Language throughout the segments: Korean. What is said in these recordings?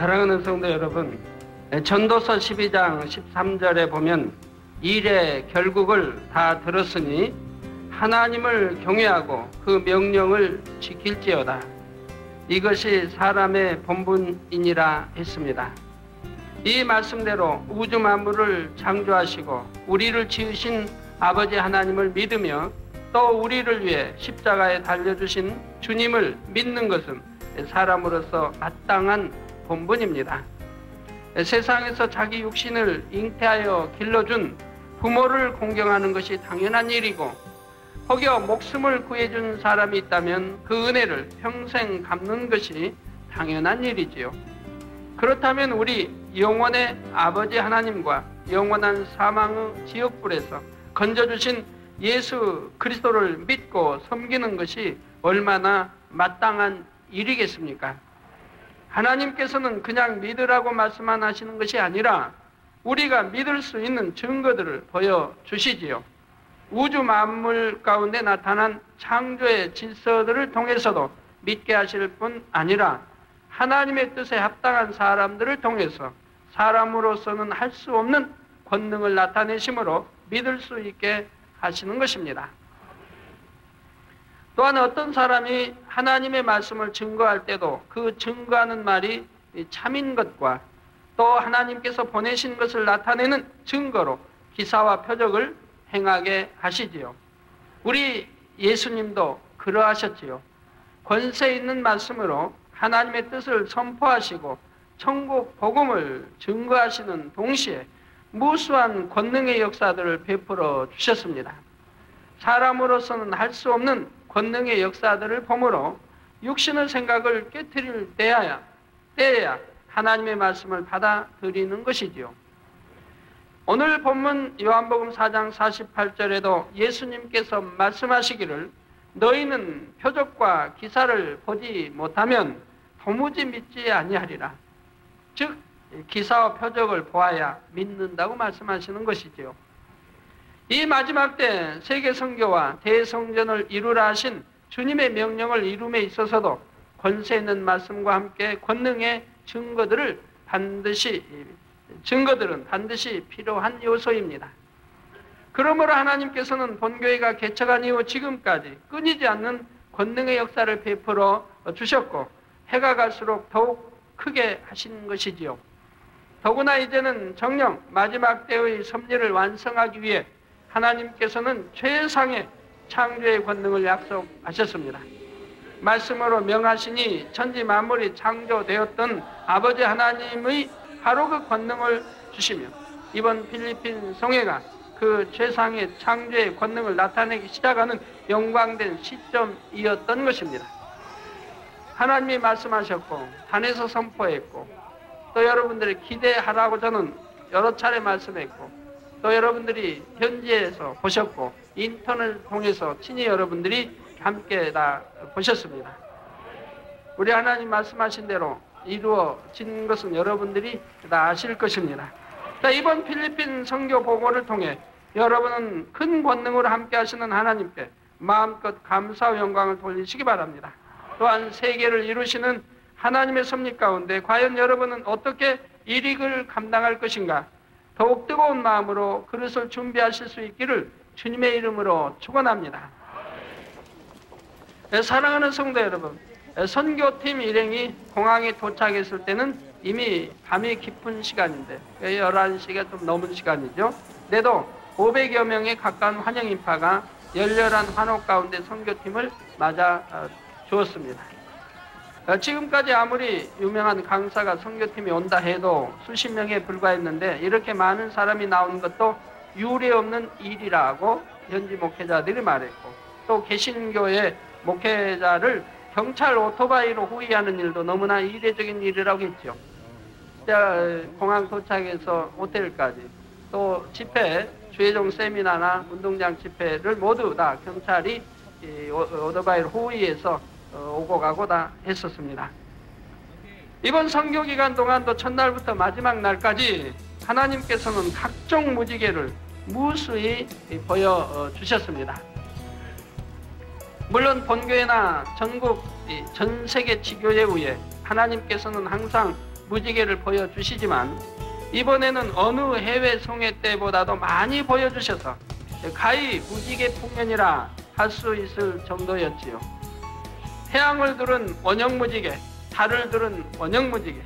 사랑하는 성도 여러분, 전도서 12장 13절에 보면 일의 결국을 다 들었으니 하나님을 경외하고 그 명령을 지킬지어다. 이것이 사람의 본분이니라 했습니다. 이 말씀대로 우주 만물을 창조하시고 우리를 지으신 아버지 하나님을 믿으며 또 우리를 위해 십자가에 달려주신 주님을 믿는 것은 사람으로서 마땅한 본분입니다. 세상에서 자기 육신을 잉태하여 길러준 부모를 공경하는 것이 당연한 일이고, 혹여 목숨을 구해준 사람이 있다면 그 은혜를 평생 갚는 것이 당연한 일이지요. 그렇다면 우리 영원의 아버지 하나님과 영원한 사망의 지옥불에서 건져주신 예수 그리스도를 믿고 섬기는 것이 얼마나 마땅한 일이겠습니까? 하나님께서는 그냥 믿으라고 말씀만 하시는 것이 아니라 우리가 믿을 수 있는 증거들을 보여주시지요. 우주 만물 가운데 나타난 창조의 질서들을 통해서도 믿게 하실 뿐 아니라 하나님의 뜻에 합당한 사람들을 통해서 사람으로서는 할 수 없는 권능을 나타내심으로 믿을 수 있게 하시는 것입니다. 또한 어떤 사람이 하나님의 말씀을 증거할 때도 그 증거하는 말이 참인 것과 또 하나님께서 보내신 것을 나타내는 증거로 기사와 표적을 행하게 하시지요. 우리 예수님도 그러하셨지요. 권세 있는 말씀으로 하나님의 뜻을 선포하시고 천국 복음을 증거하시는 동시에 무수한 권능의 역사들을 베풀어 주셨습니다. 사람으로서는 할 수 없는 권능의 역사들을 보므로 육신의 생각을 깨트릴 때야 하나님의 말씀을 받아들이는 것이지요. 오늘 본문 요한복음 4장 48절에도 예수님께서 말씀하시기를 너희는 표적과 기사를 보지 못하면 도무지 믿지 아니하리라. 즉 기사와 표적을 보아야 믿는다고 말씀하시는 것이지요. 이 마지막 때 세계 선교와 대성전을 이루라 하신 주님의 명령을 이룸에 있어서도 권세 있는 말씀과 함께 권능의 증거들은 반드시 필요한 요소입니다. 그러므로 하나님께서는 본교회가 개척한 이후 지금까지 끊이지 않는 권능의 역사를 베풀어 주셨고 해가 갈수록 더욱 크게 하신 것이지요. 더구나 이제는 정녕 마지막 때의 섭리를 완성하기 위해 하나님께서는 최상의 창조의 권능을 약속하셨습니다. 말씀으로 명하시니 천지 만물이 창조되었던 아버지 하나님의 바로 그 권능을 주시며 이번 필리핀 성회가 그 최상의 창조의 권능을 나타내기 시작하는 영광된 시점이었던 것입니다. 하나님이 말씀하셨고 단에서 선포했고 또 여러분들이 기대하라고 저는 여러 차례 말씀했고 또 여러분들이 현지에서 보셨고 인터넷을 통해서 친히 여러분들이 함께 다 보셨습니다. 우리 하나님 말씀하신 대로 이루어진 것은 여러분들이 다 아실 것입니다. 자, 이번 필리핀 선교 보고를 통해 여러분은 큰 권능으로 함께 하시는 하나님께 마음껏 감사와 영광을 돌리시기 바랍니다. 또한 세계를 이루시는 하나님의 섭리 가운데 과연 여러분은 어떻게 일익을 감당할 것인가? 더욱 뜨거운 마음으로 그릇을 준비하실 수 있기를 주님의 이름으로 축원합니다. 사랑하는 성도 여러분, 선교팀 일행이 공항에 도착했을 때는 이미 밤이 깊은 시간인데 11시가 좀 넘은 시간이죠. 그래도 500여 명에 가까운 환영 인파가 열렬한 환호 가운데 선교팀을 맞아 주었습니다. 지금까지 아무리 유명한 강사가 선교팀이 온다 해도 수십 명에 불과했는데 이렇게 많은 사람이 나오는 것도 유례없는 일이라고 현지 목회자들이 말했고 또 개신교의 목회자를 경찰 오토바이로 후위하는 일도 너무나 이례적인 일이라고 했죠. 공항 도착해서 호텔까지 또 집회, 주회종 세미나나 운동장 집회를 모두 다 경찰이 오토바이로 후위해서 오고 가고 다 했었습니다. 이번 선교 기간 동안도 첫날부터 마지막 날까지 하나님께서는 각종 무지개를 무수히 보여주셨습니다. 물론 본교회나 전국 전 세계 지교회 위에 하나님께서는 항상 무지개를 보여주시지만 이번에는 어느 해외 송해 때보다도 많이 보여주셔서 가히 무지개 풍년이라 할 수 있을 정도였지요. 태양을 두른 원형 무지개, 달을 두른 원형 무지개,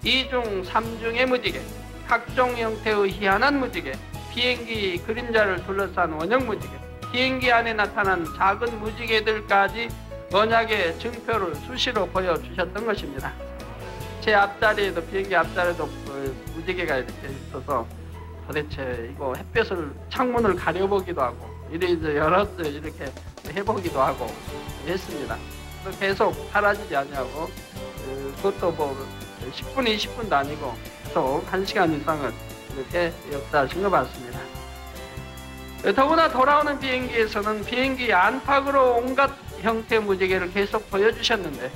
이중 삼중의 무지개, 각종 형태의 희한한 무지개, 비행기 그림자를 둘러싼 원형 무지개, 비행기 안에 나타난 작은 무지개들까지 언약의 증표를 수시로 보여주셨던 것입니다. 제 앞자리에도, 비행기 앞자리에도 무지개가 이렇게 있어서 도대체 이거 햇볕을, 창문을 가려보기도 하고 이제 열어서 이렇게 해보기도 하고 했습니다. 계속 사라지지 않냐고, 그것도 뭐 10분, 20분도 아니고 계속 1시간 이상을 이렇게 역사하신 것 같습니다. 더구나 돌아오는 비행기에서는 비행기 안팎으로 온갖 형태 무지개를 계속 보여주셨는데,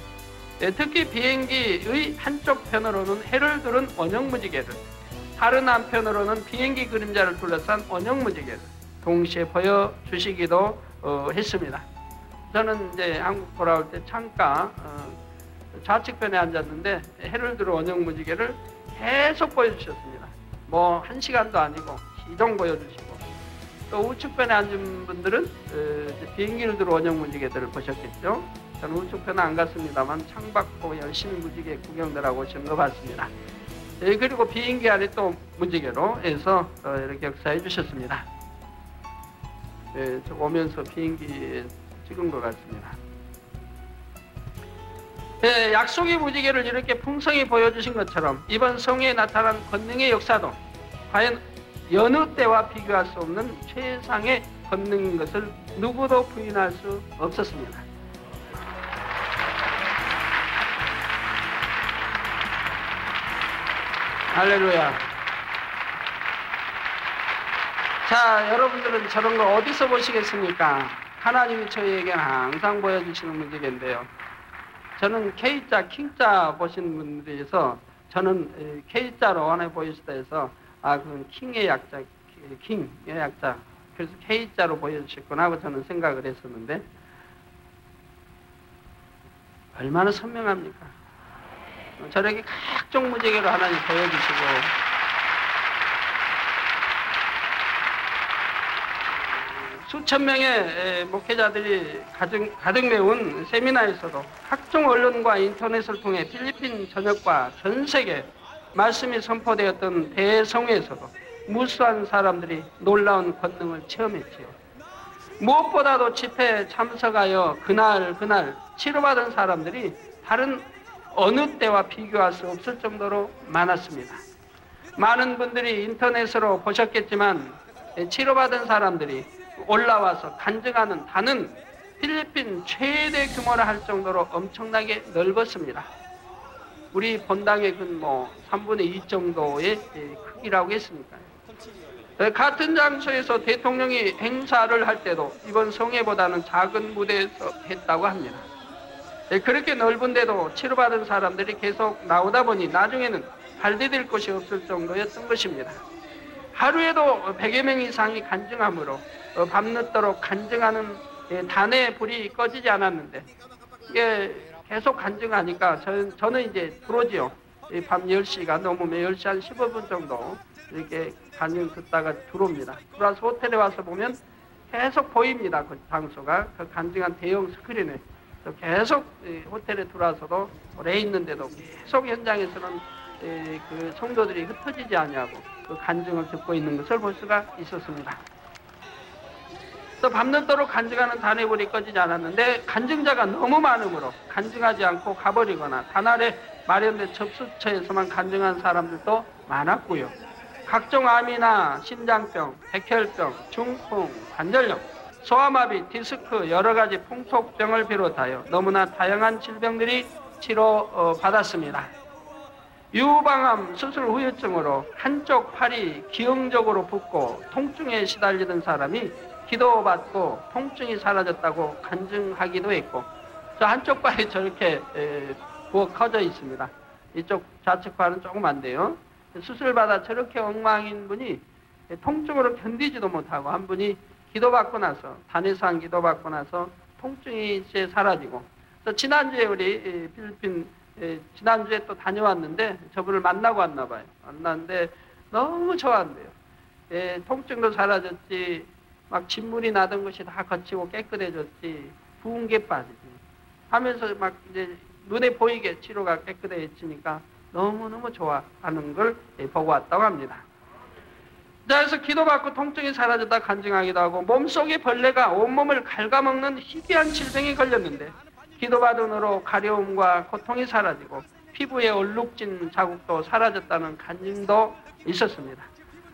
특히 비행기의 한쪽 편으로는 해를 두른 원형 무지개를, 다른 한편으로는 비행기 그림자를 둘러싼 원형 무지개를 동시에 보여주시기도 했습니다. 저는 이제 한국 돌아올 때 창가 좌측편에 앉았는데 해를 두른 원형 무지개를 계속 보여주셨습니다. 뭐 1시간도 아니고 시종 보여주시고, 또 우측편에 앉은 분들은 비행기를 두른 원형 무지개들을 보셨겠죠. 저는 우측편은 안 갔습니다만 창밖 열심히 무지개 구경들 하고 오시는 것 같습니다. 그리고 비행기 안에 또 무지개로 해서 이렇게 역사해 주셨습니다. 저 오면서 비행기에 찍은 것 같습니다. 약속의 무지개를 이렇게 풍성히 보여주신 것처럼 이번 성회에 나타난 권능의 역사도 과연 여느 때와 비교할 수 없는 최상의 권능인 것을 누구도 부인할 수 없었습니다. 할렐루야. 자, 여러분들은 저런 거 어디서 보시겠습니까? 하나님이 저희에게는 항상 보여주시는 무지개인데요. 저는 K자, 킹자 보시는 분들에서 저는 K자로 하나 보이시다 해서 그건 킹의 약자, 킹의 약자. 그래서 K자로 보여주셨구나 하고 저는 생각을 했었는데, 얼마나 선명합니까? 저렇게 각종 무지개로 하나님 보여주시고, 수천 명의 목회자들이 가득 메운 세미나에서도 각종 언론과 인터넷을 통해 필리핀 전역과 전 세계 말씀이 선포되었던 대성회에서도 무수한 사람들이 놀라운 권능을 체험했지요. 무엇보다도 집회에 참석하여 그날 치료받은 사람들이 다른 어느 때와 비교할 수 없을 정도로 많았습니다. 많은 분들이 인터넷으로 보셨겠지만 치료받은 사람들이 올라와서 간증하는 단은 필리핀 최대 규모라 할 정도로 엄청나게 넓었습니다. 우리 본당의 그 3분의 2 정도의 크기라고 했으니까요. 같은 장소에서 대통령이 행사를 할 때도 이번 성회보다는 작은 무대에서 했다고 합니다. 그렇게 넓은데도 치료받은 사람들이 계속 나오다 보니 나중에는 발 디딜 곳이 없을 정도였던 것입니다. 하루에도 100여 명 이상이 간증하므로 밤늦도록 간증하는 단의 불이 꺼지지 않았는데, 이게 계속 간증하니까 저는 이제 들어오지요. 밤 10시가 넘으면 10시 한 15분 정도 이렇게 간증 듣다가 들어옵니다. 들어와서 호텔에 와서 보면 계속 보입니다. 그 장소가 그 간증한 대형 스크린에 계속 호텔에 들어와서도 오래 있는데도 계속 현장에서는 그 성도들이 흩어지지 않냐고 그 간증을 듣고 있는 것을 볼 수가 있었습니다. 또 밤늦도록 간증하는 단의 불이 꺼지지 않았는데 간증자가 너무 많으므로 간증하지 않고 가버리거나 단알에 마련된 접수처에서만 간증한 사람들도 많았고요. 각종 암이나 심장병, 백혈병, 중풍, 관절염, 소아마비, 디스크, 여러 가지 풍토병을 비롯하여 너무나 다양한 질병들이 치료받았습니다. 유방암 수술 후유증으로 한쪽 팔이 기형적으로 붓고 통증에 시달리던 사람이 기도받고 통증이 사라졌다고 간증하기도 했고, 저 한쪽 팔이 저렇게 부어 커져 있습니다. 이쪽 좌측 팔은 조금 안 돼요. 수술받아 저렇게 엉망인 분이 통증으로 견디지도 못하고, 한 분이 기도받고 나서, 단에서 한 기도받고 나서 통증이 이제 사라지고, 또 지난주에 우리 필리핀 지난주에 또 다녀왔는데 저분을 만나고 왔나 봐요. 만났는데 너무 좋아한대요. 통증도 사라졌지, 막 진물이 나던 것이 다 거치고 깨끗해졌지, 부은 게 빠지지 하면서 막 이제 눈에 보이게 치료가 깨끗해지니까 너무너무 좋아하는 걸 보고 왔다고 합니다. 자, 그래서 기도받고 통증이 사라졌다 간증하기도 하고, 몸속의 벌레가 온몸을 갉아먹는 희귀한 질병이 걸렸는데 기도받은 후로 가려움과 고통이 사라지고 피부에 얼룩진 자국도 사라졌다는 간증도 있었습니다.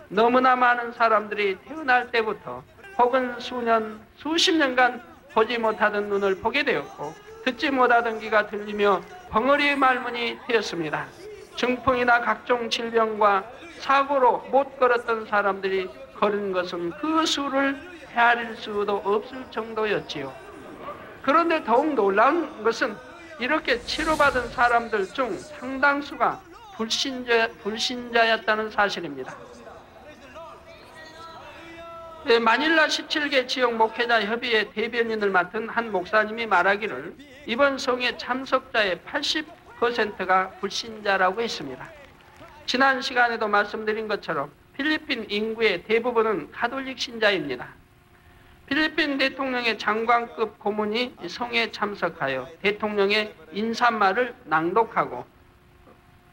너무나 많은 사람들이 태어날 때부터 혹은 수년, 수십 년간 보지 못하던 눈을 보게 되었고 듣지 못하던 귀가 들리며 벙어리 말문이 되었습니다. 중풍이나 각종 질병과 사고로 못 걸었던 사람들이 걸은 것은 그 수를 헤아릴 수도 없을 정도였지요. 그런데 더욱 놀라운 것은 이렇게 치료받은 사람들 중 상당수가 불신자였다는 사실입니다. 마닐라 17개 지역 목회자 협의회 대변인을 맡은 한 목사님이 말하기를 이번 성회 참석자의 80%가 불신자라고 했습니다. 지난 시간에도 말씀드린 것처럼 필리핀 인구의 대부분은 가톨릭 신자입니다. 필리핀 대통령의 장관급 고문이 성회에 참석하여 대통령의 인사말을 낭독하고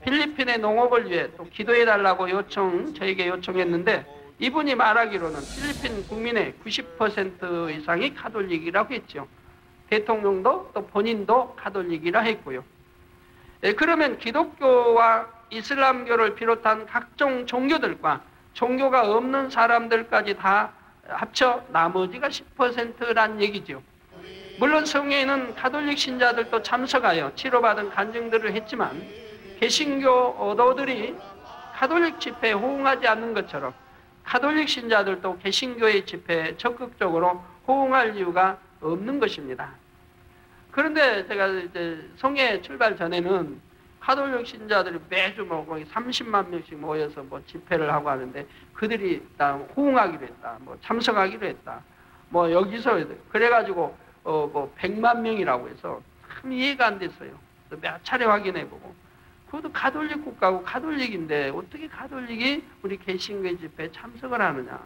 필리핀의 농업을 위해 또 기도해달라고 저에게 요청했는데, 이분이 말하기로는 필리핀 국민의 90% 이상이 가톨릭이라고 했죠. 대통령도 또 본인도 가톨릭이라 했고요. 그러면 기독교와 이슬람교를 비롯한 각종 종교들과 종교가 없는 사람들까지 다 합쳐 나머지가 10%란 얘기죠. 물론 성회에는 가톨릭 신자들도 참석하여 치료받은 간증들을 했지만 개신교 어도들이 가톨릭 집회에 호응하지 않는 것처럼 가톨릭 신자들도 개신교의 집회에 적극적으로 호응할 이유가 없는 것입니다. 그런데 제가 이제 성회 출발 전에는 가톨릭 신자들이 매주 뭐 거의 30만 명씩 모여서 뭐 집회를 하고 하는데 그들이 다 호응하기로 했다, 뭐 참석하기로 했다, 뭐 여기서 그래가지고 뭐 100만 명이라고 해서 참 이해가 안 됐어요. 몇 차례 확인해보고 그것도 가톨릭 국가고 가톨릭인데 어떻게 가톨릭이 우리 개신교의 집회에 참석을 하느냐.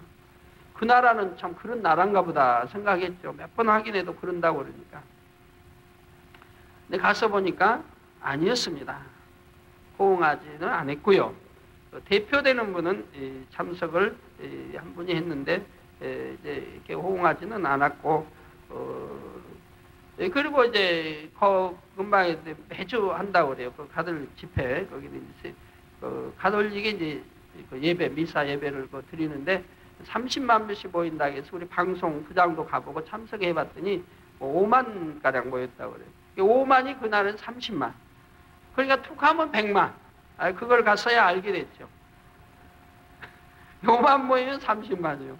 그 나라는 참 그런 나라인가 보다 생각했죠. 몇 번 확인해도 그런다고 그러니까. 근데 가서 보니까 아니었습니다. 호응하지는 않았고요. 대표되는 분은 참석을 한 분이 했는데 이제 이렇게 호응하지는 않았고, 그리고 이제 금방 매주 한다고 그래요. 그 가톨릭 집회 거기는 이제 가톨릭이 이제 예배 미사 예배를 드리는데 30만 명씩 모인다 해서 우리 방송 부장도 가보고 참석해봤더니 5만 가량 모였다고 그래요. 5만이 그날은 30만. 그러니까 툭 하면 100만. 그걸 갔어야 알게 됐죠. 5만 모이면 30만이요.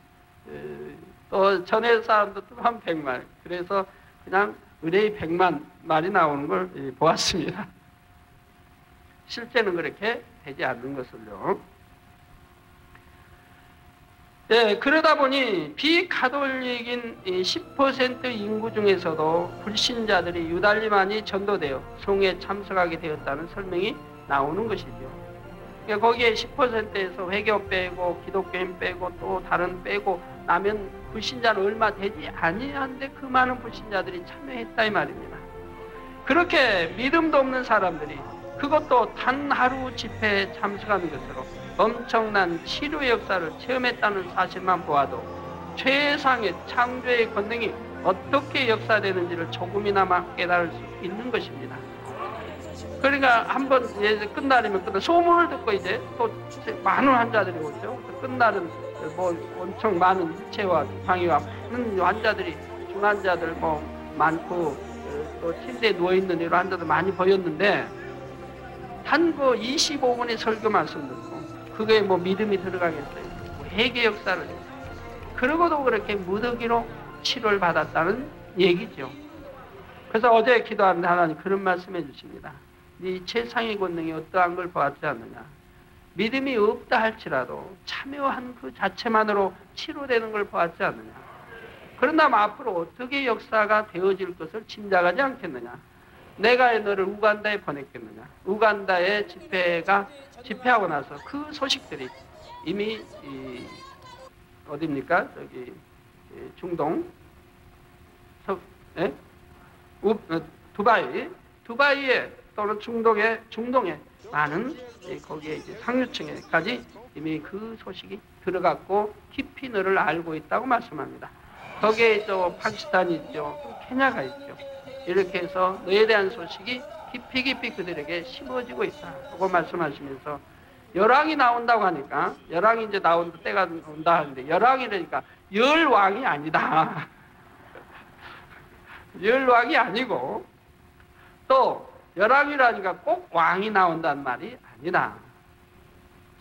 또 전에 사람도 툭 하면 100만. 그래서 그냥 의뢰의 100만 말이 나오는 걸 보았습니다. 실제는 그렇게 되지 않는 것을요. 네, 그러다 보니 비가톨릭인 10% 인구 중에서도 불신자들이 유달리 많이 전도되어 성회에 참석하게 되었다는 설명이 나오는 것이죠. 그러니까 거기에 10%에서 회교 빼고 기독교인 빼고 또 다른 빼고 나면 불신자는 얼마 되지 아니한데 그 많은 불신자들이 참여했다 이 말입니다. 그렇게 믿음도 없는 사람들이 그것도 단 하루 집회에 참석하는 것으로 엄청난 치료의 역사를 체험했다는 사실만 보아도 최상의 창조의 권능이 어떻게 역사되는지를 조금이나마 깨달을 수 있는 것입니다. 그러니까 한번 끝나려면 소문을 듣고 이제 또 많은 환자들이 오죠. 끝나는 뭐 엄청 많은 일체와 방위와 많은 환자들이 중환자들 뭐 많고 또 침대에 누워 있는 이런 환자들 많이 보였는데 한 그 25분의 설교 말씀 듣고 그게 뭐 믿음이 들어가겠어요. 뭐 회개 역사를 그러고도 그렇게 무더기로 치료를 받았다는 얘기죠. 그래서 어제 기도하는데 하나님 그런 말씀해 주십니다. 네 최상의 권능이 어떠한 걸 보았지 않느냐. 믿음이 없다 할지라도 참여한 그 자체만으로 치료되는 걸 보았지 않느냐. 그런다면 앞으로 어떻게 역사가 되어질 것을 짐작하지 않겠느냐. 내가 너를 우간다에 보냈겠느냐. 우간다에 집회하고 나서 그 소식들이 이미 어디입니까? 저기 중동, 두바이에 또는 중동에 많은 거기에 이제 상류층에까지 이미 그 소식이 들어갔고 깊이 너를 알고 있다고 말씀합니다. 거기에 또 파키스탄이 있죠, 또 케냐가 있죠. 이렇게 해서 너에 대한 소식이 깊이 그들에게 심어지고 있다. 라고 말씀하시면서 열왕이 나온다고 하니까, 열왕이 이제 나온 때가 온다 하는데, 열왕이라니까 열왕이 아니다. 열왕이 아니고, 또 열왕이라니까 꼭 왕이 나온다는 말이 아니다.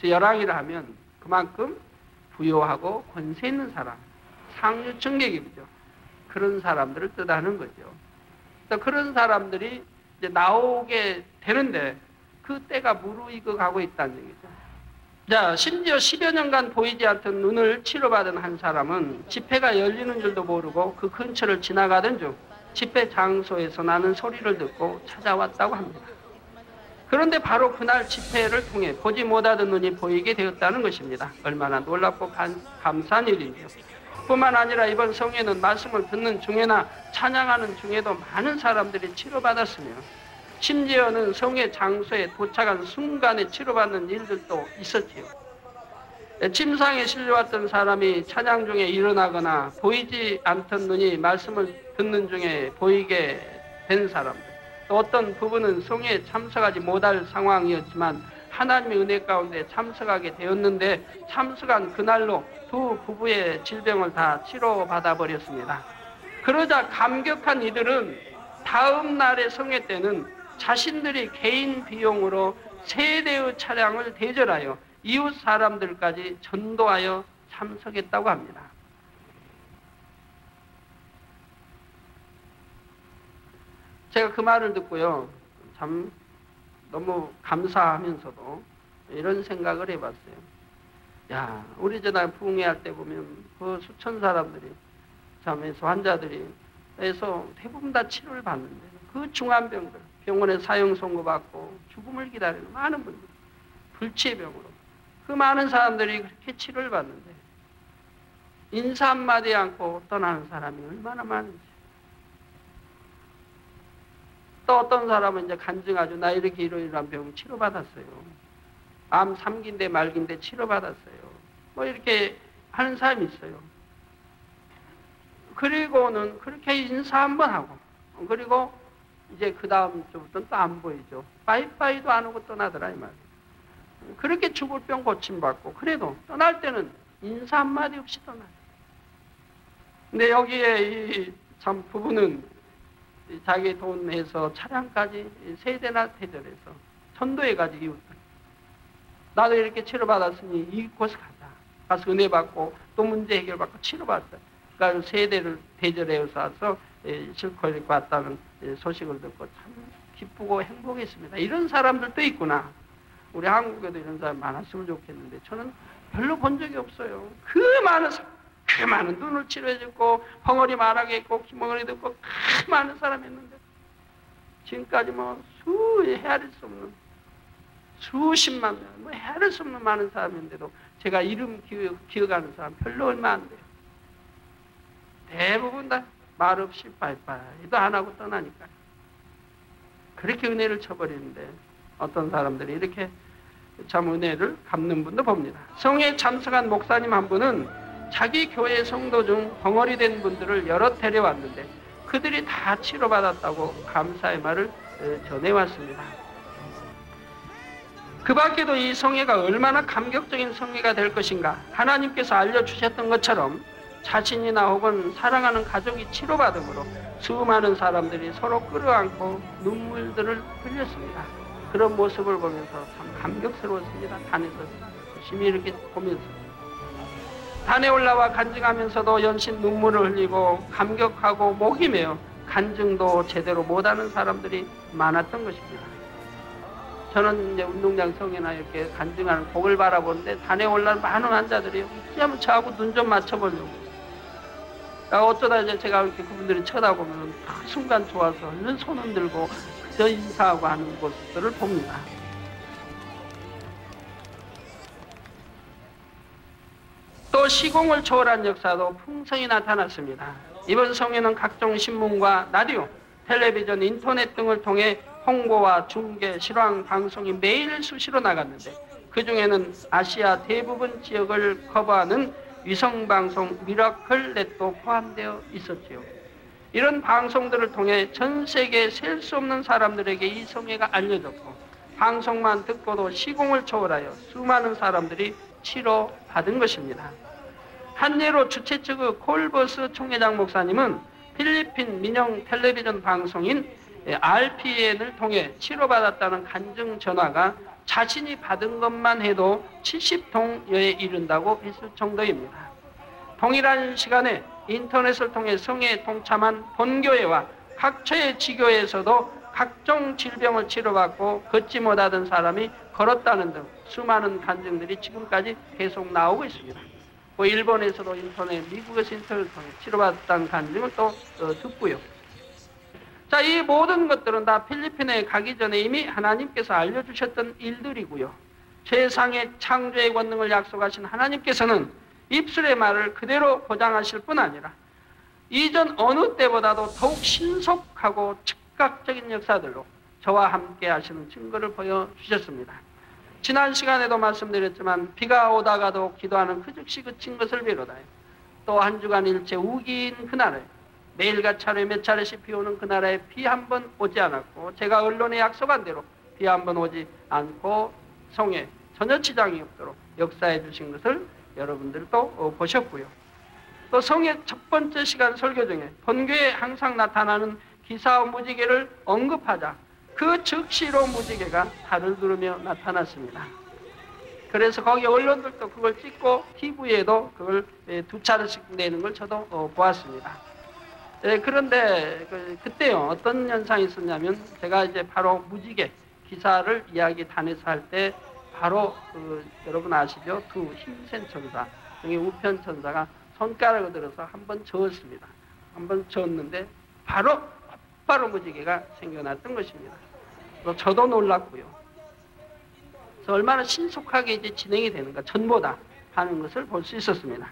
열왕이라 하면 그만큼 부유하고 권세 있는 사람, 상류층 계급이죠. 그런 사람들을 뜻하는 거죠. 또 그런 사람들이 이제 나오게 되는데 그 때가 무르익어가고 있다는 얘기죠. 자, 심지어 10여 년간 보이지 않던 눈을 치료받은 한 사람은 집회가 열리는 줄도 모르고 그 근처를 지나가던 중 집회 장소에서 나는 소리를 듣고 찾아왔다고 합니다. 그런데 바로 그날 집회를 통해 보지 못하던 눈이 보이게 되었다는 것입니다. 얼마나 놀랍고 감사한 일이죠. 뿐만 아니라 이번 성회는 말씀을 듣는 중에나 찬양하는 중에도 많은 사람들이 치료받았으며, 심지어는 성회 장소에 도착한 순간에 치료받는 일들도 있었지요. 침상에 실려왔던 사람이 찬양 중에 일어나거나 보이지 않던 눈이 말씀을 듣는 중에 보이게 된 사람들, 또 어떤 부분은 성회에 참석하지 못할 상황이었지만 하나님의 은혜 가운데 참석하게 되었는데, 참석한 그날로 두 부부의 질병을 다 치료받아 버렸습니다. 그러자 감격한 이들은 다음 날의 성회 때는 자신들이 개인 비용으로 3대의 차량을 대절하여 이웃 사람들까지 전도하여 참석했다고 합니다. 제가 그 말을 듣고요, 참 너무 감사하면서도 이런 생각을 해봤어요. 야, 우리 전날 부흥회할 때 보면 그 수천 사람들이, 참에서 환자들이 해서 대부분 다 치료를 받는데, 그 중환병들, 병원에 사형 선고받고 죽음을 기다리는 많은 분들, 불치병으로 그 많은 사람들이 그렇게 치료를 받는데 인사 한마디 않고 떠나는 사람이 얼마나 많은지. 또 어떤 사람은 이제 간증하죠. 나 이렇게 이러이러한 병 치료받았어요. 암 3기인데 말기인데 치료받았어요. 뭐 이렇게 하는 사람이 있어요. 그리고는 그렇게 인사 한번 하고, 그리고 이제 그 다음 주부터는 또 안 보이죠. 빠이빠이도 안 하고 떠나더라 이 말이에요. 그렇게 죽을 병 고침받고, 그래도 떠날 때는 인사 한마디 없이 떠나요. 근데 여기에 이 참 부부는 자기 돈 내서 차량까지 3대나 대절해서 전도해가지고 이웃들, 나도 이렇게 치료받았으니 이곳에 가서 은혜 받고 또 문제 해결받고 치료받았어요. 그러니까 3대를 대절해서 와서 실컷 이렇게 왔다는 소식을 듣고 참 기쁘고 행복했습니다. 이런 사람들도 있구나. 우리 한국에도 이런 사람 많았으면 좋겠는데 저는 별로 본 적이 없어요. 그 많은 눈을 치료해줬고 벙어리 말하게 했고 귀멍어리도 있고 그 많은 사람이었는데, 지금까지 뭐 헤아릴 수 없는 수십만 명, 뭐 헤아릴 수 없는 많은 사람인데도 제가 이름 기억하는 사람 별로 얼마 안 돼요. 대부분 다 말 없이 빠이빠이도 안 하고 떠나니까요. 그렇게 은혜를 쳐버리는데 어떤 사람들이 이렇게 참 은혜를 갚는 분도 봅니다. 성회에 참석한 목사님 한 분은 자기 교회 성도 중 벙어리 된 분들을 여러 데려왔는데 그들이 다 치료받았다고 감사의 말을 전해왔습니다. 그 밖에도 이 성회가 얼마나 감격적인 성회가 될 것인가, 하나님께서 알려주셨던 것처럼 자신이나 혹은 사랑하는 가족이 치료받음으로 수많은 사람들이 서로 끌어안고 눈물들을 흘렸습니다. 그런 모습을 보면서 참 감격스러웠습니다. 단에서 열심히 이렇게 보면서 단에 올라와 간증하면서도 연신 눈물을 흘리고 감격하고 목이 메어 간증도 제대로 못하는 사람들이 많았던 것입니다. 저는 이제 운동장 성에나 이렇게 간증하는 곡을 바라보는데 단에 올라온 많은 환자들이 어찌하면 저하고 눈 좀 맞춰보려고, 어쩌다 이제 제가 이렇게 그분들이 쳐다보면 순간 좋아서 얼른 손 흔들고 저 인사하고 하는 모습들을 봅니다. 또 시공을 초월한 역사도 풍성히 나타났습니다. 이번 성회는 각종 신문과 라디오, 텔레비전, 인터넷 등을 통해 홍보와 중계, 실황 방송이 매일 수시로 나갔는데 그 중에는 아시아 대부분 지역을 커버하는 위성방송 미라클넷도 포함되어 있었지요. 이런 방송들을 통해 전 세계 셀 수 없는 사람들에게 이 성회가 알려졌고 방송만 듣고도 시공을 초월하여 수많은 사람들이 치료받은 것입니다. 한 예로 주최 측의 콜버스 총회장 목사님은 필리핀 민영 텔레비전 방송인 RPN을 통해 치료받았다는 간증 전화가 자신이 받은 것만 해도 70통여에 이른다고 했을 정도입니다. 동일한 시간에 인터넷을 통해 성회에 동참한 본교회와 각처의 지교회에서도 각종 질병을 치료받고 걷지 못하던 사람이 걸었다는 등 수많은 간증들이 지금까지 계속 나오고 있습니다. 뭐 일본에서도 인터넷, 미국에서 인터넷을 통해 치료받았다는 간증을 또 듣고요. 자, 이 모든 것들은 다 필리핀에 가기 전에 이미 하나님께서 알려주셨던 일들이고요. 세상의 창조의 권능을 약속하신 하나님께서는 입술의 말을 그대로 보장하실 뿐 아니라 이전 어느 때보다도 더욱 신속하고 즉각적인 역사들로 저와 함께 하시는 증거를 보여주셨습니다. 지난 시간에도 말씀드렸지만 비가 오다가도 기도하는 그 즉시 그친 것을 비롯하여 또 한 주간 일체 우기인 그날에 매일같이 하루에 몇 차례씩 비 오는 그날에 비 한 번 오지 않았고 제가 언론에 약속한 대로 비 한 번 오지 않고 성에 전혀 지장이 없도록 역사해 주신 것을 여러분들도 보셨고요. 또 성의 첫 번째 시간 설교 중에 본교에 항상 나타나는 기사와 무지개를 언급하자 그 즉시로 무지개가 달을 두르며 나타났습니다. 그래서 거기 언론들도 그걸 찍고 TV에도 그걸 2차례씩 내는 걸 저도 보았습니다. 그런데 그때요 어떤 현상이 있었냐면 제가 이제 바로 무지개 기사를 이야기 단에서 할 때 바로 여러분 아시죠? 두 힘센 천사, 여기 우편 천사가 손가락을 들어서 한번 저었습니다. 한번 저었는데 바로 무지개가 생겨났던 것입니다. 저도 놀랐고요. 그래서 얼마나 신속하게 이제 진행이 되는가 전보다 하는 것을 볼 수 있었습니다.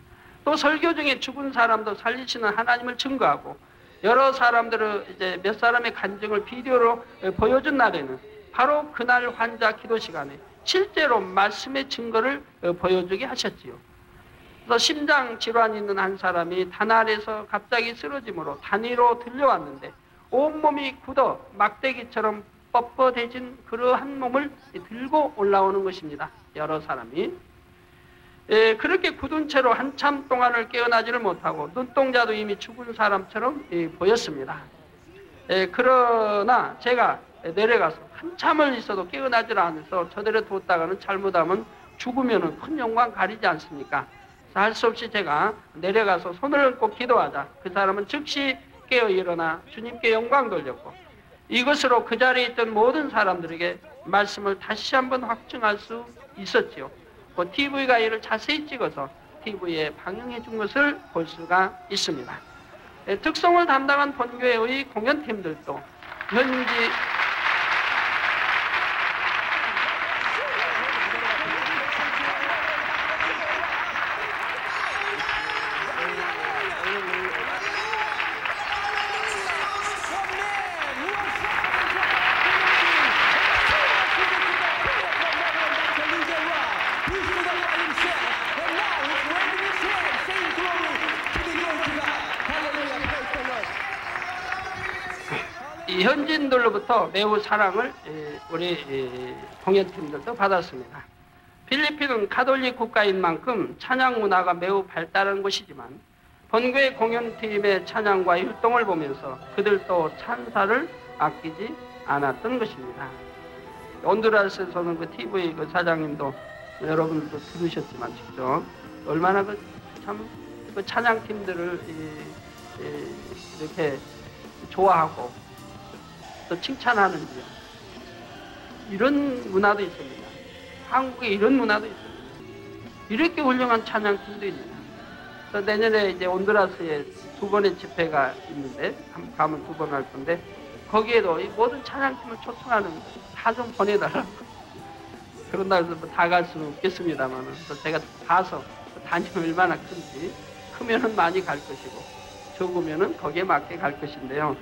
또 설교 중에 죽은 사람도 살리시는 하나님을 증거하고 여러 사람들을 이제 몇 사람의 간증을 비디오로 보여준 날에는 바로 그날 환자 기도 시간에 실제로 말씀의 증거를 보여주게 하셨지요. 그래서 심장 질환이 있는 한 사람이 단 아래에서 갑자기 쓰러짐으로 단위로 들려왔는데 온몸이 굳어 막대기처럼 뻣뻣해진 그러한 몸을 들고 올라오는 것입니다. 여러 사람이. 그렇게 굳은 채로 한참 동안을 깨어나지를 못하고 눈동자도 이미 죽은 사람처럼 보였습니다. 그러나 제가 내려가서 한참을 있어도 깨어나질 않아서 저들에 뒀다가는 잘못하면 죽으면 큰 영광 가리지 않습니까? 할 수 없이 제가 내려가서 손을 얹고 기도하자 그 사람은 즉시 깨어 일어나 주님께 영광 돌렸고 이것으로 그 자리에 있던 모든 사람들에게 말씀을 다시 한번 확증할 수 있었지요. TV가 이를 자세히 찍어서 TV에 방영해 준 것을 볼 수가 있습니다. 특성을 담당한 본교회의 공연팀들도 현지 현지인들로부터 매우 사랑을 우리 공연팀들도 받았습니다. 필리핀은 가톨릭 국가인 만큼 찬양 문화가 매우 발달한 곳이지만 본교회 공연팀의 찬양과 율동을 보면서 그들도 찬사를 아끼지 않았던 것입니다. 온두라스에서는 그 TV 그 사장님도 여러분들도 들으셨지만 직접 얼마나 그 찬양팀들을 이렇게 좋아하고 또 칭찬하는지요. 이런 문화도 있습니다. 한국에 이런 문화도 있습니다. 이렇게 훌륭한 찬양팀도 있느냐. 그래서 내년에 이제 온두라스에 2번의 집회가 있는데 가면 2번 할 건데 거기에도 이 모든 찬양팀을 초청하는 다 좀 보내달라고. 그런다 해서 뭐 다 갈 수는 없겠습니다만, 제가 가서 단위 얼마나 큰지, 크면은 많이 갈 것이고, 적으면은 거기에 맞게 갈 것인데요.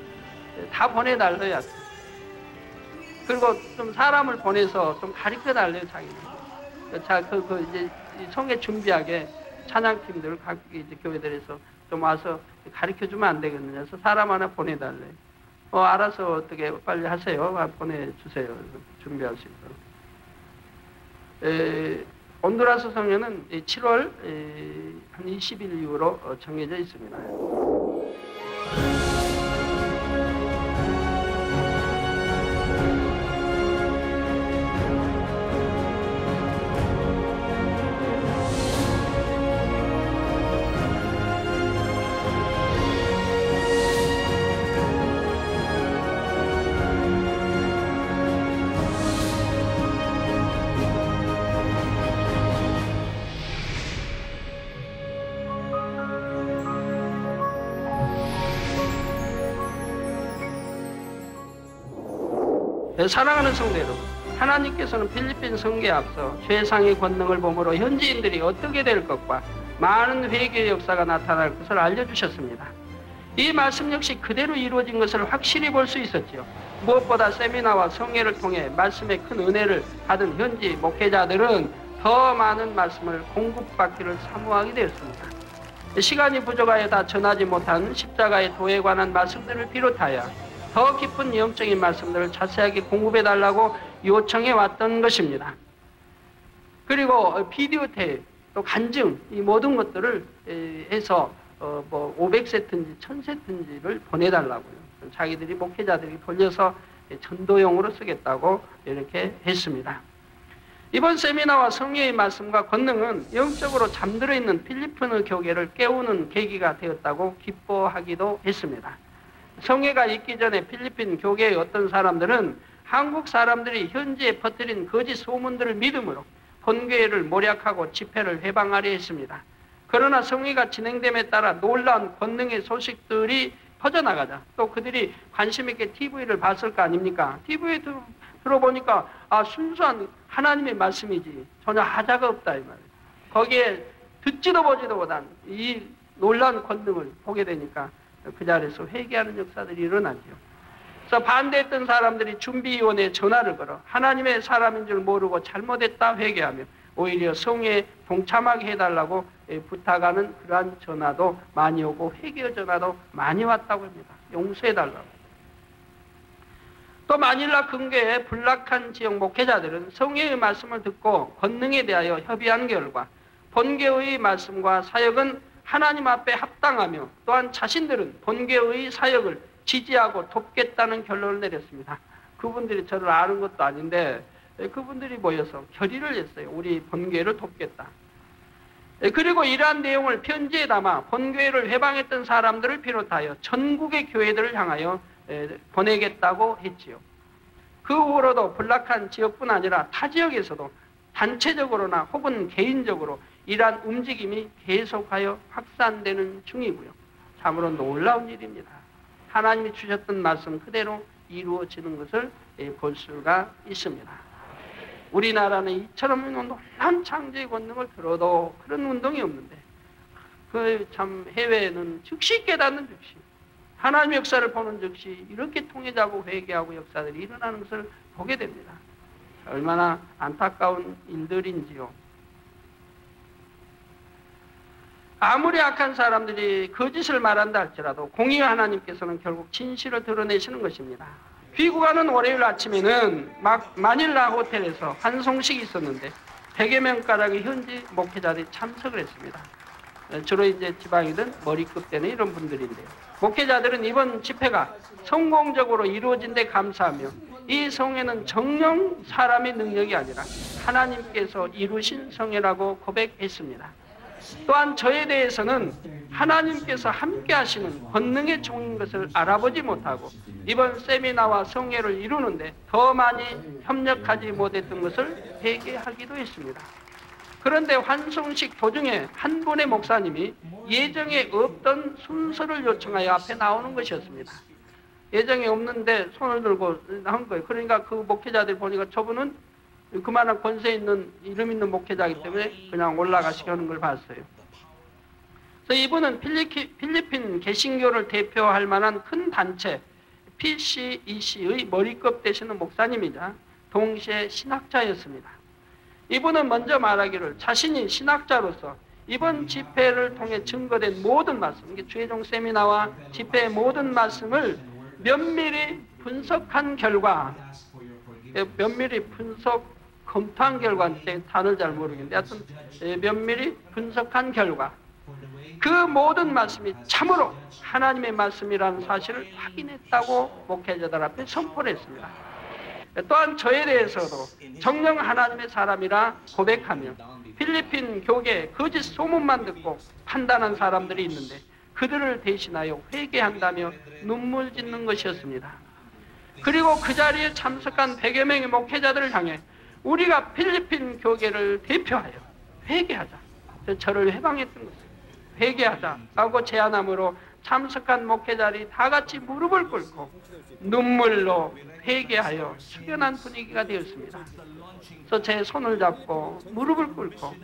다 보내달래야 돼. 그리고 좀 사람을 보내서 좀 가르쳐 달래요, 자기는. 자, 이제 성회 준비하게 찬양팀들, 각 이제 교회들에서 좀 와서 가르쳐 주면 안 되겠느냐. 그래서 사람 하나 보내달래. 알아서 어떻게 빨리 하세요. 보내주세요. 준비할 수 있도록. 온두라스 성회는 7월 한 20일 이후로 정해져 있습니다. 사랑하는 성도 여러분, 하나님께서는 필리핀 성계에 앞서 최상의 권능을 보므로 현지인들이 어떻게 될 것과 많은 회개의 역사가 나타날 것을 알려주셨습니다. 이 말씀 역시 그대로 이루어진 것을 확실히 볼 수 있었죠. 무엇보다 세미나와 성회를 통해 말씀의 큰 은혜를 받은 현지 목회자들은 더 많은 말씀을 공급받기를 사모하게 되었습니다. 시간이 부족하여 다 전하지 못한 십자가의 도에 관한 말씀들을 비롯하여 더 깊은 영적인 말씀들을 자세하게 공급해달라고 요청해 왔던 것입니다. 그리고 비디오 테이프, 또 간증, 이 모든 것들을 해서 500세트인지 1000세트인지를 보내달라고요. 자기들이 목회자들이 돌려서 전도용으로 쓰겠다고 이렇게 했습니다. 이번 세미나와 성령의 말씀과 권능은 영적으로 잠들어 있는 필리핀의 교회를 깨우는 계기가 되었다고 기뻐하기도 했습니다. 성회가 있기 전에 필리핀 교계의 어떤 사람들은 한국 사람들이 현지에 퍼뜨린 거짓 소문들을 믿음으로 본교회를 모략하고 집회를 해방하려 했습니다. 그러나 성회가 진행됨에 따라 놀라운 권능의 소식들이 퍼져나가자 또 그들이 관심 있게 TV를 봤을 거 아닙니까? TV에 들어보니까 순수한 하나님의 말씀이지 전혀 하자가 없다 이 말이에요. 거기에 듣지도 보지도 못한 이 놀라운 권능을 보게 되니까 그 자리에서 회개하는 역사들이 일어나죠. 그래서 반대했던 사람들이 준비위원회에 전화를 걸어 하나님의 사람인 줄 모르고 잘못했다 회개하며 오히려 성회에 동참하게 해달라고 부탁하는 그러한 전화도 많이 오고 회개의 전화도 많이 왔다고 합니다. 용서해달라고. 또 마닐라 근교의 불락한 지역 목회자들은 성회의 말씀을 듣고 권능에 대하여 협의한 결과 본교의 말씀과 사역은 하나님 앞에 합당하며 또한 자신들은 본교의 사역을 지지하고 돕겠다는 결론을 내렸습니다. 그분들이 저를 아는 것도 아닌데 그분들이 모여서 결의를 했어요. 우리 본교회를 돕겠다. 그리고 이러한 내용을 편지에 담아 본교회를 회방했던 사람들을 비롯하여 전국의 교회들을 향하여 보내겠다고 했지요. 그 후로도 불락한 지역뿐 아니라 타 지역에서도 단체적으로나 혹은 개인적으로 이러한 움직임이 계속하여 확산되는 중이고요. 참으로 놀라운 일입니다. 하나님이 주셨던 말씀 그대로 이루어지는 것을 볼 수가 있습니다. 우리나라는 이처럼 놀라운 창조의 권능을 들어도 그런 운동이 없는데 참 해외에는 즉시 깨닫는 즉시 하나님의 역사를 보는 즉시 이렇게 통해자고 회개하고 역사들이 일어나는 것을 보게 됩니다. 얼마나 안타까운 일들인지요. 아무리 악한 사람들이 거짓을 말한다 할지라도 공의의 하나님께서는 결국 진실을 드러내시는 것입니다. 귀국하는 월요일 아침에는 마닐라 호텔에서 환송식이 있었는데 100여 명가량의 현지 목회자들이 참석을 했습니다. 주로 이제 지방이든 머리급 되는 이런 분들인데요. 목회자들은 이번 집회가 성공적으로 이루어진 데 감사하며 이 성회는 정령 사람의 능력이 아니라 하나님께서 이루신 성회라고 고백했습니다. 또한 저에 대해서는 하나님께서 함께 하시는 권능의 종인 것을 알아보지 못하고 이번 세미나와 성회를 이루는데 더 많이 협력하지 못했던 것을 회개하기도 했습니다. 그런데 환송식 도중에 한 분의 목사님이 예정에 없던 순서를 요청하여 앞에 나오는 것이었습니다. 예정이 없는데 손을 들고 한 거예요. 그러니까 그 목회자들이 보니까 저분은 그만한 권세 있는 이름 있는 목회자이기 때문에 그냥 올라가시게 걸 봤어요. 그래서 이분은 필리핀 개신교를 대표할 만한 큰 단체 PCEC의 머리급 되시는 목사님이자 동시에 신학자였습니다. 이분은 먼저 말하기를 자신이 신학자로서 이번 집회를 통해 증거된 모든 말씀, 이게 주의종 세미나와 집회의 모든 말씀을 면밀히 분석한 결과, 면밀히 검토한 결과, 단어를 잘 모르겠는데 하여튼 면밀히 분석한 결과 그 모든 말씀이 참으로 하나님의 말씀이라는 사실을 확인했다고 목회자들 앞에 선포를 했습니다. 또한 저에 대해서도 정녕 하나님의 사람이라 고백하며 필리핀 교계에 거짓 소문만 듣고 판단한 사람들이 있는데 그들을 대신하여 회개한다며 눈물 짓는 것이었습니다. 그리고 그 자리에 참석한 100여 명의 목회자들을 향해 우리가 필리핀 교계를 대표하여 회개하자. 저를 해방했던 것입니다. 회개하자라고 제안함으로 참석한 목회자들이 다 같이 무릎을 꿇고 눈물로 회개하여 숙연한 분위기가 되었습니다. 그래서 제 손을 잡고 무릎을 꿇고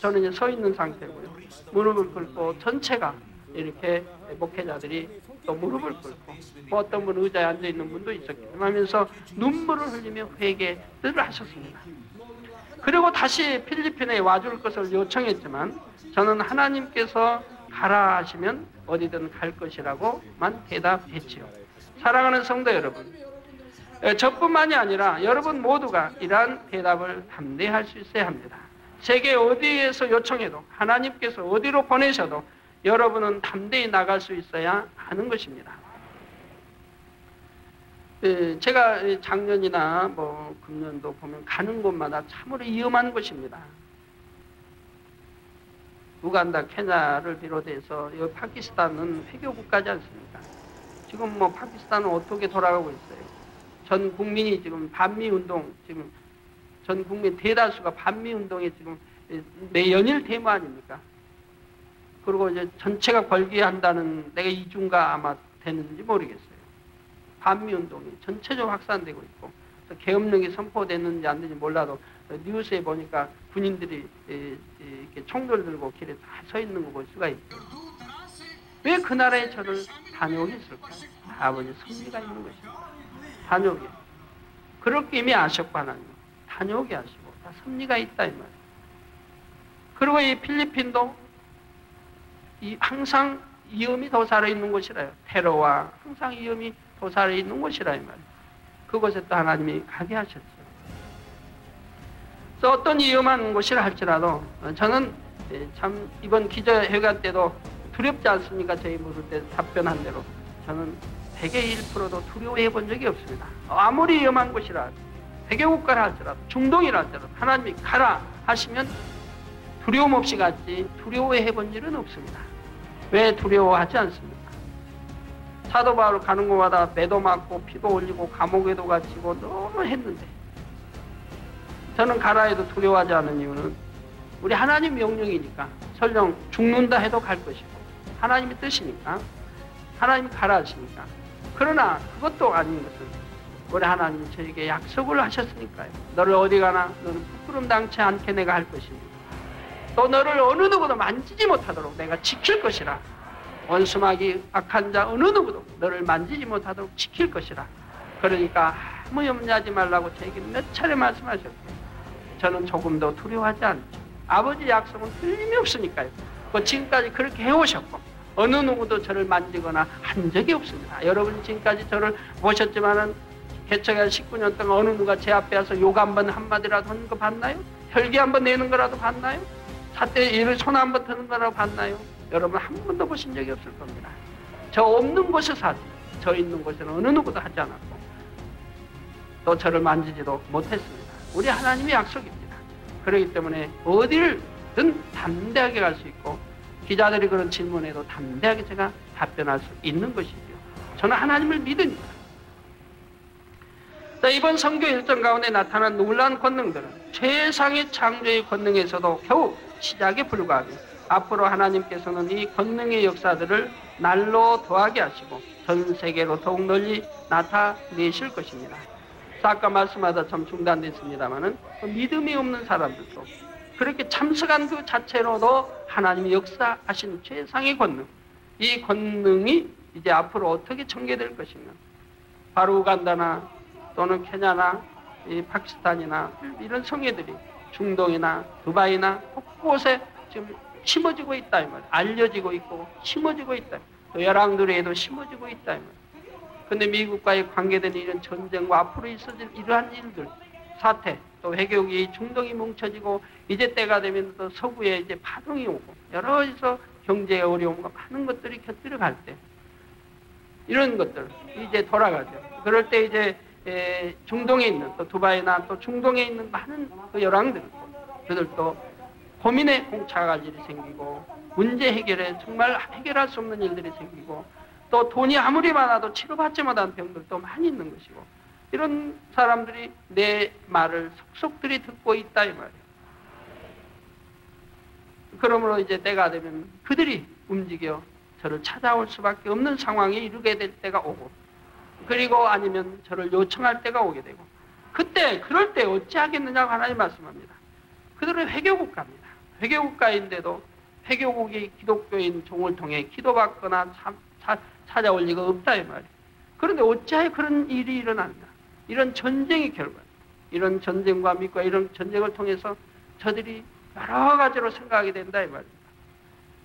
저는 이제 서 있는 상태고요. 무릎을 꿇고 전체가 이렇게 목회자들이 또 무릎을 꿇고 어떤 분은 의자에 앉아있는 분도 있었기 때문에 하면서 눈물을 흘리며 회개를 하셨습니다. 그리고 다시 필리핀에 와줄 것을 요청했지만 저는 하나님께서 가라 하시면 어디든 갈 것이라고만 대답했지요. 사랑하는 성도 여러분, 저뿐만이 아니라 여러분 모두가 이러한 대답을 담대할 수 있어야 합니다. 세계 어디에서 요청해도 하나님께서 어디로 보내셔도 여러분은 담대히 나갈 수 있어야 하는 것입니다. 제가 작년이나 뭐 금년도 보면 가는 곳마다 참으로 위험한 곳입니다. 우간다, 케냐를 비롯해서 여기 파키스탄은 회교국가지 않습니까? 지금 뭐 파키스탄은 어떻게 돌아가고 있어요? 전 국민이 지금 반미운동, 지금 전 국민 대다수가 반미운동에 지금 매 연일 데모 아닙니까? 그리고 이제 전체가 벌기한다는 내가 이중가 아마 되는지 모르겠어요. 반미운동이 전체적으로 확산되고 있고 계엄령이 선포됐는지 안 되는지 몰라도 뉴스에 보니까 군인들이 이렇게 총들 들고 길에 다 서 있는 거 볼 수가 있죠. 왜 그 나라에 저를 다녀오겠을까요? 아버지 섭리가 있는 것입니다. 다녀오게. 그렇게 이미 아셨고 하나님 다녀오게 하시고 다 섭리가 있다 이 말이에요. 그리고 이 필리핀도 항상 위험이 도사려 있는 곳이라요. 테러와 항상 위험이 도사려 있는 곳이라 이 말이에요. 그곳에 또 하나님이 가게 하셨어요. 그래서 어떤 위험한 곳이라 할지라도 저는 참 이번 기자회견 때도 두렵지 않습니까? 저희 물을 때 답변한 대로 저는 100의 1%도 두려워해 본 적이 없습니다. 아무리 위험한 곳이라 회교국가라 할지라도 중동이라 할지라도 하나님이 가라 하시면 두려움 없이 갔지 두려워해 본 일은 없습니다. 왜 두려워하지 않습니까? 사도 바울 가는 곳마다 매도 맞고 피도 올리고 감옥에도 갇히고 너무 했는데 저는 가라 해도 두려워하지 않은 이유는 우리 하나님 명령이니까 설령 죽는다 해도 갈 것이고 하나님의 뜻이니까 하나님이 가라 하시니까 그러나 그것도 아닌 것은 우리 하나님이 저에게 약속을 하셨으니까요. 너를 어디 가나 너는 부끄럼 당치 않게 내가 할 것입니다. 또 너를 어느 누구도 만지지 못하도록 내가 지킬 것이라. 원수마귀 악한 자 어느 누구도 너를 만지지 못하도록 지킬 것이라. 그러니까 아무 염려하지 말라고 저에게 몇 차례 말씀하셨고 저는 조금도 두려워하지 않죠. 아버지 약속은 틀림이 없으니까요. 지금까지 그렇게 해오셨고 어느 누구도 저를 만지거나 한 적이 없습니다. 여러분이 지금까지 저를 보셨지만은 개척한 19년 동안 어느 누가 제 앞에 와서 욕 한 번 한마디라도 하는 거 봤나요? 혈기 한 번 내는 거라도 봤나요? 사태 일을 손 한 번 드는 거라도 봤나요? 여러분 한 번도 보신 적이 없을 겁니다. 저 없는 곳에서 하지 저 있는 곳에는 어느 누구도 하지 않았고 또 저를 만지지도 못했습니다. 우리 하나님의 약속입니다. 그렇기 때문에 어디든 담대하게 갈 수 있고 기자들이 그런 질문에도 담대하게 제가 답변할 수 있는 것이죠. 저는 하나님을 믿으니까. 자, 이번 선교 일정 가운데 나타난 놀라운 권능들은 최상의 창조의 권능에서도 겨우 시작에 불과하며 앞으로 하나님께서는 이 권능의 역사들을 날로 더하게 하시고 전 세계로 더욱 널리 나타내실 것입니다. 아까 말씀하다 참 중단됐습니다마는 믿음이 없는 사람들도 그렇게 참석한 그 자체로도 하나님이 역사하신 최상의 권능, 이 권능이 이제 앞으로 어떻게 전개될 것인가. 바로 우간다나 또는 케냐나 이 파키스탄이나 이런 성회들이 중동이나 두바이나 곳곳에 지금 심어지고 있다 이 말이에요. 알려지고 있고 심어지고 있다. 또 열왕들에도 심어지고 있다 이 말이에요. 근데 미국과의 관계된 이런 전쟁과 앞으로 있어질 이러한 일들, 사태, 또 외교국이 중동이 뭉쳐지고 이제 때가 되면 또 서구에 이제 파동이 오고 여러 가지서 경제의 어려움과 많은 것들이 곁들여 갈 때 이런 것들 이제 돌아가죠. 그럴 때 이제 중동에 있는 또 두바이나 또 중동에 있는 많은 그 열왕들 그들도 고민에 봉착할 일이 생기고 문제 해결에 정말 해결할 수 없는 일들이 생기고 또 돈이 아무리 많아도 치료받지 못한 병들도 많이 있는 것이고 이런 사람들이 내 말을 속속들이 듣고 있다 이 말이에요. 그러므로 이제 때가 되면 그들이 움직여 저를 찾아올 수밖에 없는 상황에 이르게 될 때가 오고 그리고 아니면 저를 요청할 때가 오게 되고 그때 그럴 때 어찌하겠느냐고 하나님 말씀합니다. 그들은 회교국가입니다. 회교국가인데도 회교국이 기독교인 종을 통해 기도받거나 찾아올 리가 없다 이 말이에요. 그런데 어찌하여 그런 일이 일어났나. 이런 전쟁의 결과 이런 전쟁과 믿고 이런 전쟁을 통해서 저들이 여러 가지로 생각하게 된다 이 말입니다.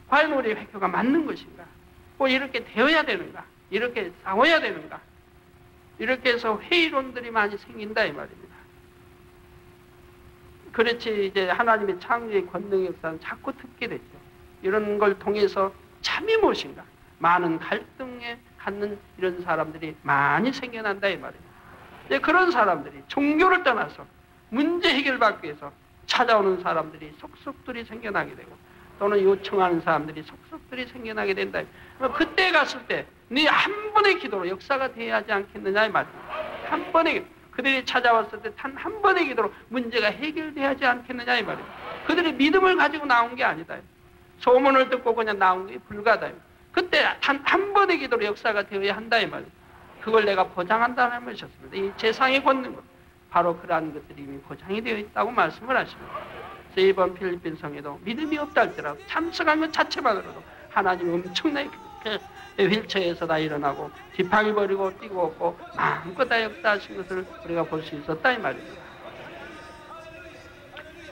과연 우리 회교가 맞는 것인가? 꼭 이렇게 되어야 되는가? 이렇게 싸워야 되는가? 이렇게 해서 회의론들이 많이 생긴다 이 말입니다. 그렇지 이제 하나님의 창조의 권능의 역사는 자꾸 듣게 되죠. 이런 걸 통해서 참이 무엇인가? 많은 갈등에 갖는 이런 사람들이 많이 생겨난다 이 말입니다. 이제 그런 사람들이 종교를 떠나서 문제 해결받기 위해서 찾아오는 사람들이 속속들이 생겨나게 되고 또는 요청하는 사람들이 속속들이 생겨나게 된다. 그때 갔을 때 네 한 번의 기도로 역사가 돼야 하지 않겠느냐 이 말입니다. 한 번의 그들이 찾아왔을 때 단 한 번의 기도로 문제가 해결돼야 하지 않겠느냐 이 말입니다. 그들이 믿음을 가지고 나온 게 아니다. 소문을 듣고 그냥 나온 게 불가다. 그때 단 한 번의 기도로 역사가 되어야 한다 이 말입니다. 그걸 내가 보장한다는 것이었습니다. 이 재상의 권능 바로 그러한 것들이 이미 보장이 되어 있다고 말씀을 하십니다. 그래서 이번 필리핀 성에도 믿음이 없다 할지라도 참석한 것 자체만으로도 하나님이 엄청나게 휠체어에서 다 일어나고 지팡이 버리고 뛰고 없고 마음껏 다 역사하신 것을 우리가 볼 수 있었다 이 말입니다.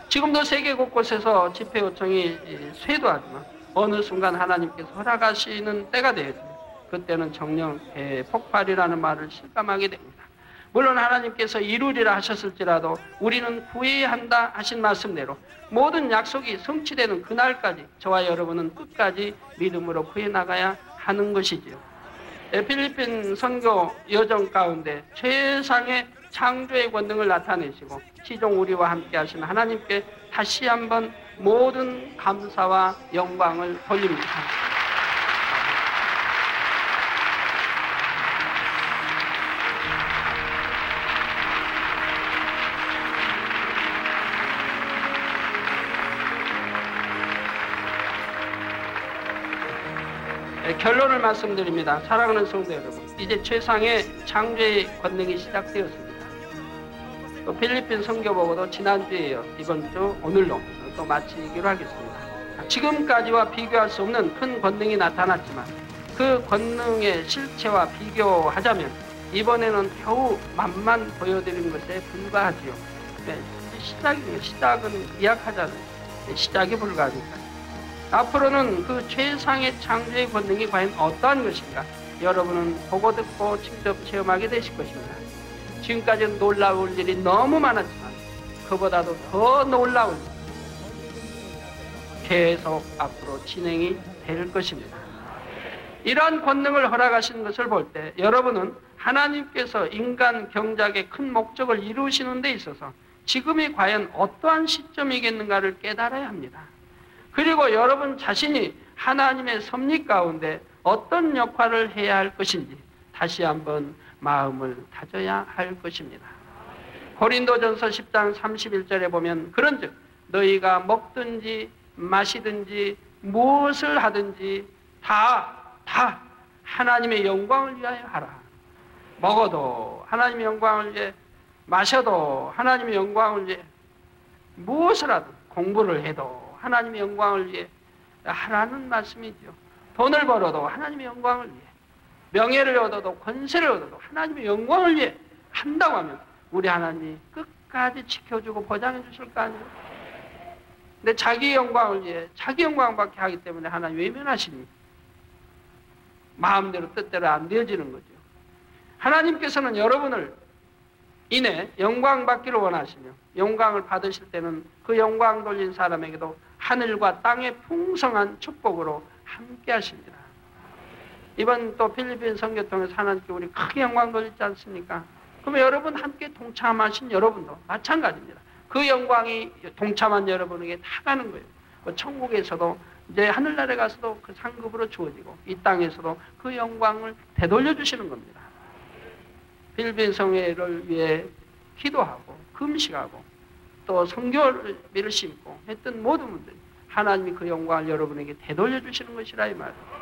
지금도 세계 곳곳에서 집회 요청이 쇄도하지만 어느 순간 하나님께서 허락하시는 때가 되어집니다. 그때는 정령 대폭발이라는 말을 실감하게 됩니다. 물론 하나님께서 이루리라 하셨을지라도 우리는 구해야 한다 하신 말씀대로 모든 약속이 성취되는 그날까지 저와 여러분은 끝까지 믿음으로 구해 나가야 하는 것이지요. 필리핀 선교 여정 가운데 최상의 창조의 권능을 나타내시고 시종 우리와 함께 하신 하나님께 다시 한번 모든 감사와 영광을 돌립니다. 결론을 말씀드립니다. 사랑하는 성도 여러분, 이제 최상의 창조의 권능이 시작되었습니다. 또 필리핀 선교보고도 지난주에요. 이번 주 오늘로 또 마치기로 하겠습니다. 지금까지와 비교할 수 없는 큰 권능이 나타났지만 그 권능의 실체와 비교하자면 이번에는 겨우 맛만 보여드린 것에 불과하지요. 시작은 미약하잖아요. 시작이 불가하니까. 앞으로는 그 최상의 창조의 권능이 과연 어떠한 것인가 여러분은 보고 듣고 직접 체험하게 되실 것입니다. 지금까지는 놀라울 일이 너무 많았지만 그보다도 더 놀라운 계속 앞으로 진행이 될 것입니다. 이러한 권능을 허락하시는 것을 볼 때 여러분은 하나님께서 인간 경작의 큰 목적을 이루시는 데 있어서 지금이 과연 어떠한 시점이겠는가를 깨달아야 합니다. 그리고 여러분 자신이 하나님의 섭리 가운데 어떤 역할을 해야 할 것인지 다시 한번 마음을 다져야 할 것입니다. 고린도전서 10장 31절에 보면 그런즉 너희가 먹든지 마시든지 무엇을 하든지 다 하나님의 영광을 위하여 하라. 먹어도 하나님의 영광을 위해, 마셔도 하나님의 영광을 위해, 무엇을 하든 공부를 해도 하나님의 영광을 위해 하라는 말씀이죠. 돈을 벌어도 하나님의 영광을 위해, 명예를 얻어도 권세를 얻어도 하나님의 영광을 위해 한다고 하면 우리 하나님이 끝까지 지켜주고 보장해 주실 거 아니에요. 근데 자기 영광을 위해 자기 영광밖에 하기 때문에 하나님 외면하시니 마음대로 뜻대로 안 되어지는 거죠. 하나님께서는 여러분을 인해 영광 받기를 원하시며 영광을 받으실 때는 그 영광 돌린 사람에게도 하늘과 땅의 풍성한 축복으로 함께 하십니다. 이번 또 필리핀 선교 통해서 하나님께 우리 크게 영광 돌리지 않습니까? 그러면 여러분 함께 동참하신 여러분도 마찬가지입니다. 그 영광이 동참한 여러분에게 다 가는 거예요. 천국에서도 이제 하늘나라에 가서도 그 상급으로 주어지고 이 땅에서도 그 영광을 되돌려 주시는 겁니다. 필리핀 성회를 위해 기도하고 금식하고 또 선교를 심고 했던 모든 분들이 하나님이 그 영광을 여러분에게 되돌려 주시는 것이라 이 말이에요.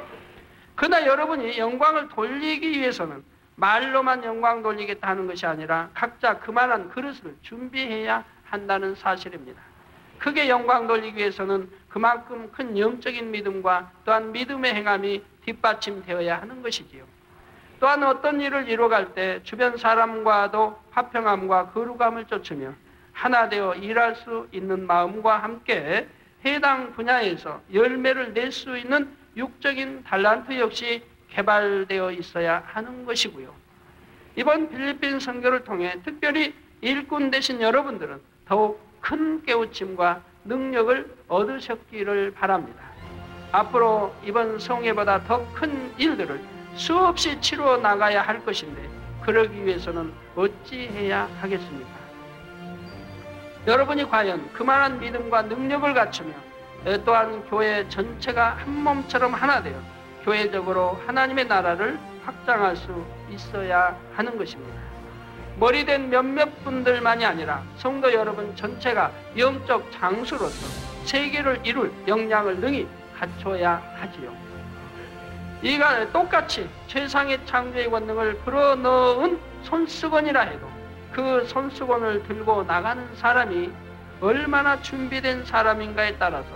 그러나 여러분이 영광을 돌리기 위해서는 말로만 영광 돌리겠다 하는 것이 아니라 각자 그만한 그릇을 준비해야 한다는 사실입니다. 크게 영광 돌리기 위해서는 그만큼 큰 영적인 믿음과 또한 믿음의 행함이 뒷받침되어야 하는 것이지요. 또한 어떤 일을 이루어갈 때 주변 사람과도 화평함과 거룩함을 쫓으며 하나 되어 일할 수 있는 마음과 함께 해당 분야에서 열매를 낼 수 있는 육적인 달란트 역시 개발되어 있어야 하는 것이고요. 이번 필리핀 선교를 통해 특별히 일꾼 되신 여러분들은 더욱 큰 깨우침과 능력을 얻으셨기를 바랍니다. 앞으로 이번 성회보다 더 큰 일들을 수없이 치루어 나가야 할 것인데 그러기 위해서는 어찌해야 하겠습니까? 여러분이 과연 그만한 믿음과 능력을 갖추며 또한 교회 전체가 한 몸처럼 하나 되어 교회적으로 하나님의 나라를 확장할 수 있어야 하는 것입니다. 머리된 몇몇 분들만이 아니라 성도 여러분 전체가 영적 장수로서 세계를 이룰 역량을 능히 갖춰야 하지요. 이가 똑같이 최상의 창조의 권능을 불어넣은 손수건이라 해도 그 손수건을 들고 나가는 사람이 얼마나 준비된 사람인가에 따라서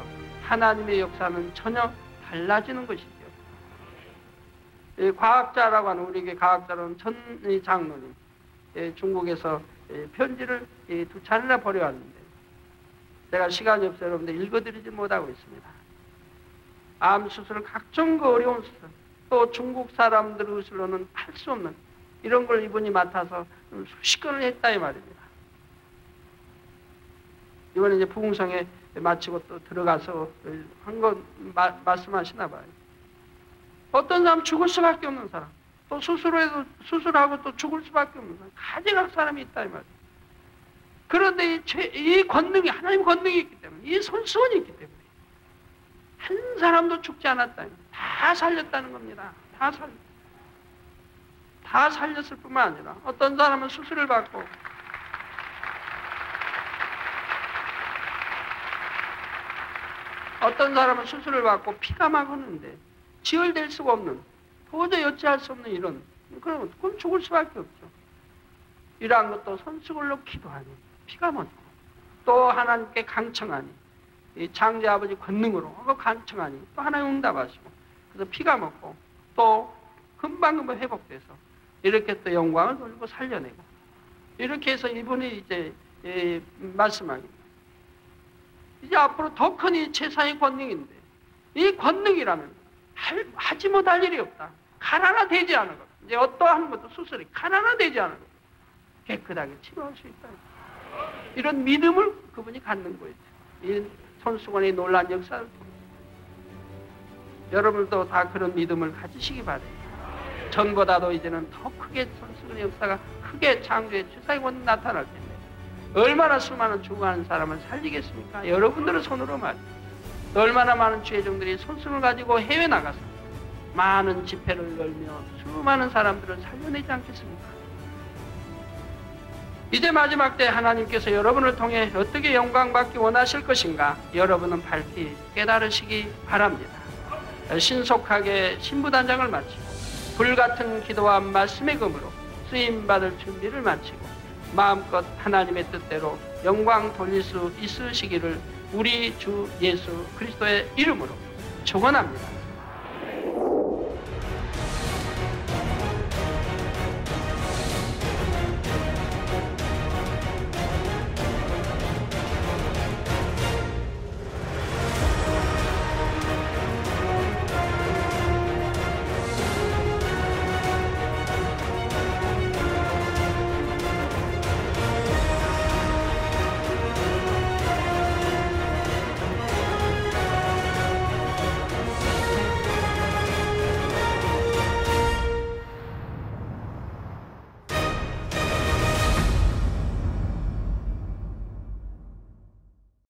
하나님의 역사는 전혀 달라지는 것이죠. 과학자라고 하는 우리에게 과학자로는 전 장로님 중국에서 편지를 2차례나 보내왔는데 제가 시간이 없어서 여러분들 읽어드리지 못하고 있습니다. 암 수술, 각종 그 어려운 수술, 또 중국 사람들 의술로는 할 수 없는 이런 걸 이분이 맡아서 수십 건을 했다 이 말입니다. 이번에 이제 부흥성에 마치고 또 들어가서 한 건 말씀하시나 봐요. 어떤 사람 죽을 수밖에 없는 사람, 또 수술하고 또 죽을 수밖에 없는 사람, 가증할 사람이 있다 이 말이에요. 그런데 이 권능이 하나님 권능이 있기 때문에, 이 손수건이 있기 때문에 한 사람도 죽지 않았다. 다 살렸다는 겁니다. 다 살렸을 뿐만 아니라 어떤 사람은 수술을 받고 피가 막 흐르는데 지혈될 수가 없는, 도저히 어찌할 수 없는 이런, 그럼 죽을 수밖에 없죠. 이러한 것도 손수건로 기도하니 피가 멎고 또 하나님께 강청하니 이 창조 아버지 권능으로 강청하니 또 하나님 응답하시고 그래서 피가 멎고 또 금방 회복돼서 이렇게 또 영광을 돌리고 살려내고 이렇게 해서 이분이 이제 말씀하기 이제 앞으로 더 큰 이 최상의 권능인데 이 권능이라면 하지 못할 일이 없다. 가나나 되지 않은 것. 이제 어떠한 것도 수술이 가나나 되지 않은 것. 깨끗하게 치료할 수 있다. 이런 믿음을 그분이 갖는 거예요. 이 손수건의 놀라운 역사를 통해 여러분도 다 그런 믿음을 가지시기 바랍니다. 전보다도 이제는 더 크게 손수건의 역사가 크게 창조의 최상의 권능이 나타날 텐데 얼마나 수많은 죽어가는 사람을 살리겠습니까? 여러분들의 손으로 말이에요. 얼마나 많은 죄종들이 손수건을 가지고 해외 나가서 많은 집회를 열며 수많은 사람들을 살려내지 않겠습니까? 이제 마지막 때 하나님께서 여러분을 통해 어떻게 영광받기 원하실 것인가 여러분은 밝히 깨달으시기 바랍니다. 신속하게 신부단장을 마치고 불같은 기도와 말씀의 금으로 쓰임받을 준비를 마치고 마음껏 하나님의 뜻대로 영광 돌릴 수 있으시기를 우리 주 예수 그리스도의 이름으로 축원합니다.